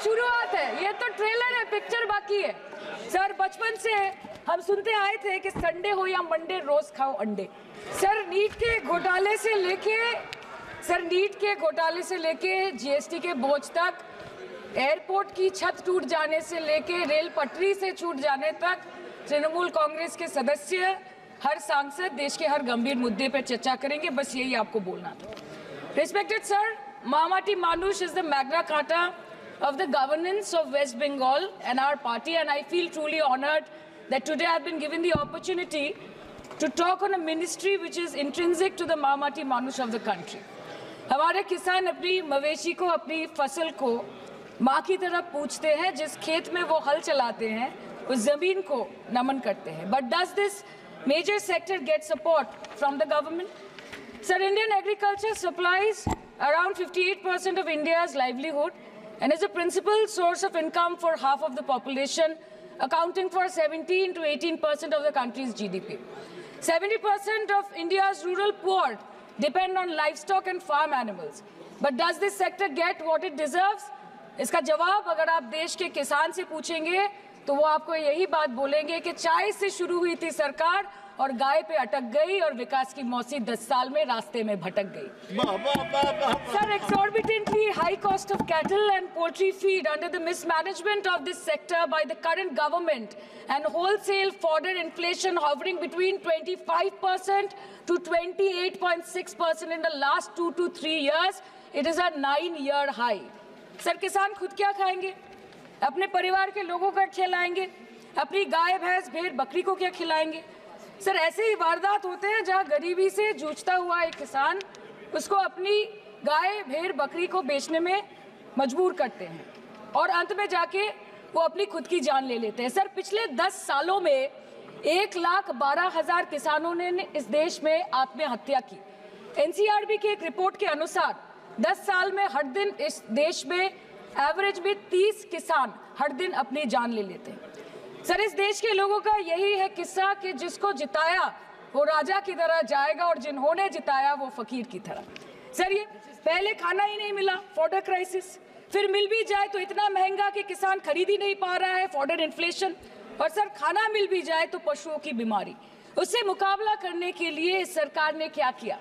शुरुआत है, ये तो ट्रेलर है, पिक्चर बाकी है। सर बचपन से हम सुनते आए थे कि संडे हो या मंडे रोज खाओ अंडे। सर नीट के घोटाले से लेके जीएसटी के बोझ तक, एयरपोर्ट की छत टूट जाने से लेके रेल पटरी से छूट जाने तक, तृणमूल कांग्रेस के सदस्य, हर सांसद देश के हर गंभीर मुद्दे पर चर्चा करेंगे। बस यही आपको बोलना था। Respected sir, Mahamati Manush is the Magna Carta of the governance of West Bengal and our party, and I feel truly honored that today I've been given the opportunity to talk on a ministry which is intrinsic to the Mahamati Manush of the country. हमारे किसान अपनी मवेशी को, अपनी फसल को माँ की तरह पूछते हैं, जिस खेत में वो हल चलाते हैं उस जमीन को नमन करते हैं। But does this major sector get support from the government? Sir, Indian agriculture supplies around 58% of India's livelihood and is a principal source of income for half of the population, accounting for 17 to 18% of the country's GDP. 70% of India's rural poor depend on livestock and farm animals. But does this sector get what it deserves? इसका जवाब अगर आप देश के किसान से पूछेंगे तो वो आपको यही बात बोलेंगे कि चाय से शुरू हुई थी सरकार और गाय पे अटक गई और विकास की मौसी 10 साल में रास्ते में भटक गई। Sir, exorbitantly high cost of cattle and poultry feed under the mismanagement of this sector by the current government and wholesale fodder inflation hovering between 25% to 28.6% in the last 2 to 3 years, it is a 9-year high. Sir, किसान खुद क्या खाएंगे? अपने परिवार के लोगों का खिलाएंगे? अपनी गाय भैंस भेड़ बकरी को क्या खिलाएंगे? सर, ऐसे ही वारदात होते हैं जहां गरीबी से जूझता हुआ एक किसान उसको अपनी गाय भेड़ बकरी को बेचने में मजबूर करते हैं और अंत में जाके वो अपनी खुद की जान ले लेते हैं। सर, पिछले 10 सालों में 1,12,000 किसानों ने इस देश में आत्महत्या की। एनसीआरबी की एक रिपोर्ट के अनुसार 10 साल में हर दिन इस देश में एवरेज में 30 किसान हर दिन अपनी जान ले लेते हैं। सर, इस देश के लोगों का यही है किस्सा कि जिसको जिताया वो राजा की तरह जाएगा और जिन्होंने जिताया वो फकीर की तरह। सर, ये पहले खाना ही नहीं मिला, फॉडर क्राइसिस, फिर मिल भी जाए तो इतना महंगा कि किसान खरीद ही नहीं पा रहा है, फॉडर इन्फ्लेशन, और सर खाना मिल भी जाए तो पशुओं की बीमारी। उससे मुकाबला करने के लिए इस सरकार ने क्या किया?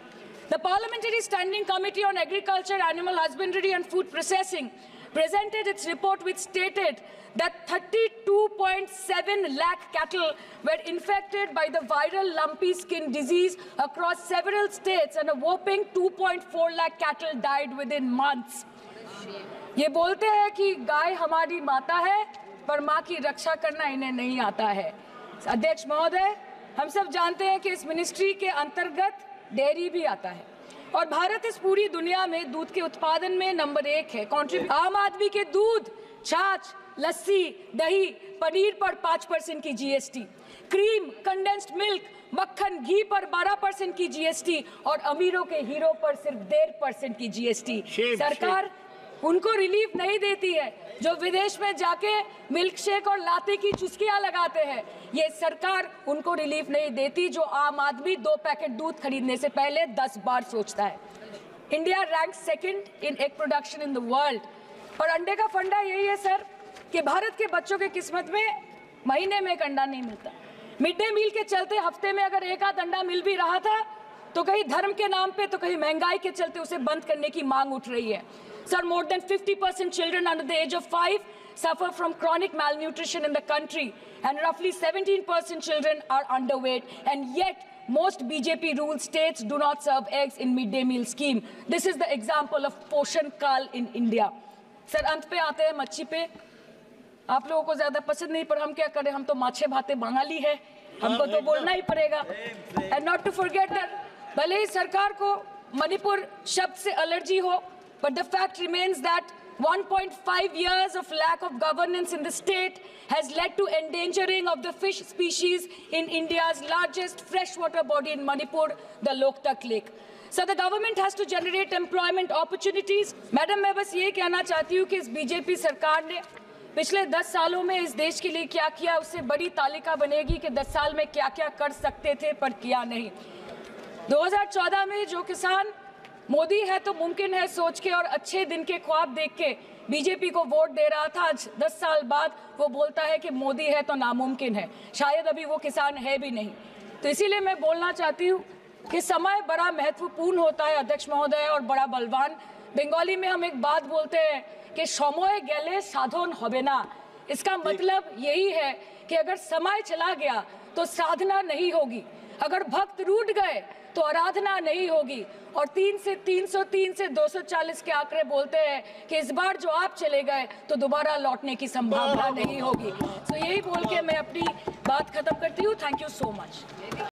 The Parliamentary Standing Committee on Agriculture, Animal Husbandry and Food Processing presented its report which stated that 32.7 lakh cattle were infected by the viral lumpy skin disease across several states and a whopping 2.4 lakh cattle died within months. ये बोलते हैं कि गाय हमारी माता है पर माँ की रक्षा करना इन्हें नहीं आता है। अध्यक्ष महोदय, हम सब जानते हैं कि इस मिनिस्ट्री के अंतर्गत डेयरी भी आता है और भारत इस पूरी दुनिया में दूध के उत्पादन में नंबर 1 है। आम आदमी के दूध, छाछ, लस्सी, दही, पनीर पर 5% की जीएसटी, क्रीम, कंडेंस्ड मिल्क, मक्खन, घी पर 12% की जीएसटी और अमीरों के हीरो पर सिर्फ 1.5% की जीएसटी। सरकार उनको रिलीफ नहीं देती है जो विदेश में जाके मिल्क शेक और लाते की चुस्कियां लगाते हैं। ये सरकार उनको रिलीफ नहीं देती जो आम आदमी 2 पैकेट दूध खरीदने से पहले 10 बार सोचता है। India rank 2nd in egg production in the world. और अंडे का फंडा यही है सर कि भारत के बच्चों के किस्मत में महीने में एक अंडा नहीं मिलता। मिड डे मील के चलते हफ्ते में अगर एक आध अंडा मिल भी रहा था तो कहीं धर्म के नाम पे तो कहीं महंगाई के चलते उसे बंद करने की मांग उठ रही है। Sir, more than 50% children under the age of 5 suffer from chronic malnutrition in the country, and roughly 17% children are underweight. And yet, most BJP-ruled states do not serve eggs in midday meal scheme. This is the example of Poshan Kal in India. Sir, अंत पे आते हैं मच्छी पे। आप लोगों को ज्यादा पसंद नहीं, पर हम क्या करें, हम तो माछे भाते बंगाली है, हमको तो बोलना ही पड़ेगा। And not to forget that, भले ही सरकार को मणिपुर शब्द से एलर्जी हो, but the fact remains that 1.5 years of lack of governance in the state has led to endangering of the fish species in India's largest freshwater body in Manipur, the Loktak Lake. So the government has to generate employment opportunities. Madam, मैं बस ये कहना चाहती हूँ कि इस BJP सरकार ने पिछले 10 सालों में इस देश के लिए क्या किया, उससे बड़ी तालिका बनेगी कि 10 साल में क्या क्या कर सकते थे पर किया नहीं। 2014 में जो किसान मोदी है तो मुमकिन है सोच के और अच्छे दिन के ख्वाब देख के बीजेपी को वोट दे रहा था। आज 10 साल बाद वो बोलता है कि मोदी है तो नामुमकिन है। शायद अभी वो किसान है भी नहीं। तो इसीलिए मैं बोलना चाहती हूँ कि समय बड़ा महत्वपूर्ण होता है अध्यक्ष महोदय और बड़ा बलवान। बंगाली में हम एक बात बोलते हैं कि समय गेले साधन होबे ना। इसका मतलब यही है कि अगर समय चला गया तो साधना नहीं होगी, अगर भक्त रूठ गए तो आराधना नहीं होगी। और 3 से 303 से 240 के आंकड़े बोलते हैं कि इस बार जो आप चले गए तो दोबारा लौटने की संभावना नहीं होगी। तो यही बोल के मैं अपनी बात खत्म करती हूँ। Thank you so much.